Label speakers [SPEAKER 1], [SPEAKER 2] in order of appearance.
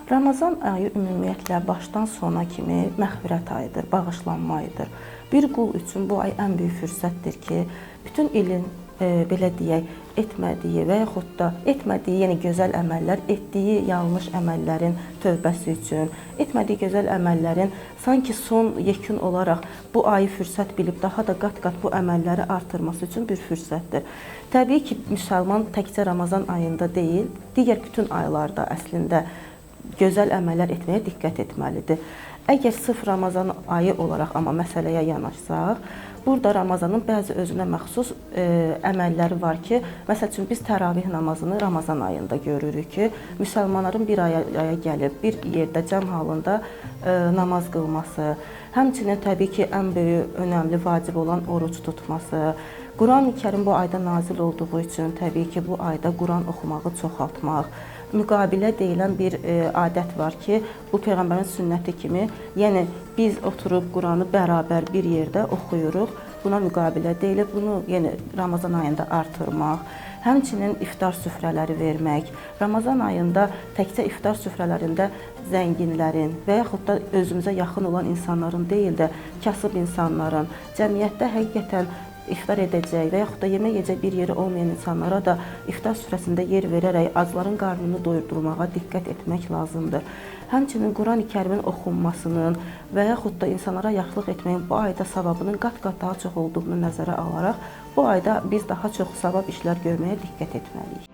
[SPEAKER 1] Ramazan ayı ümumiyyətlə başdan sona kimi məğfirət ayıdır, bağışlanma ayıdır. Bir qul üçün bu ay ən böyük fürsətdir ki, bütün ilin belə deyək, etmədiyi və yaxud da etmədiyi yeni gözəl əməllər, etdiyi yanlış əməllərin tövbəsi üçün, etmədiyi gözəl əməllərin sanki son yekun olaraq bu ayı fürsət bilib daha da qat-qat bu əməlləri artırması üçün bir fürsətdir. Təbii ki, müsəlman təkcə Ramazan ayında deyil, digər bütün aylarda əslində gözəl əməllər etməyə diqqət etməlidir. Əgər sırf Ramazan ayı olaraq amma məsələyə yanaşsaq, burada Ramazanın bəzi özünə məxsus əməlləri var ki, məsəl üçün biz təravih namazını Ramazan ayında görürük ki, müsəlmanların bir aya gəlib, bir yerdə cəm halında namaz qılması, həmçinin təbii ki, ən böyük, önəmli, vacib olan oruç tutması, Quran-ı Kərim bu ayda nazil olduğu üçün təbii ki, bu ayda Quran oxumağı çoxaltmaq, müqabilə deyilən bir adət var ki, bu Peyğəmbərin sünnəti kimi, yəni biz oturub Quranı bərabər bir yerdə oxuyuruq, buna müqabilə deyilir, bunu yəni Ramazan ayında artırmaq, həmçinin iftar süfrələri vermək, Ramazan ayında təkcə iftar süfrələrində zənginlərin və yaxud da özümüzə yaxın olan insanların deyil də, kasıb insanların, cəmiyyətdə həqiqətən iftar edəcək və yaxud da yemək yeyəcək bir yeri olmayan insanlara da iftar süfrəsində yer verərək acların qarnını doyurdurmağa diqqət etmək lazımdır. Həmçinin Quran-ı Kərimin oxunmasının və yaxud da insanlara yaxşılıq etməyin bu ayda savabının qat-qat daha çox olduğunu nəzərə alaraq, bu ayda biz daha çox savab işlər görməyə diqqət etməliyik.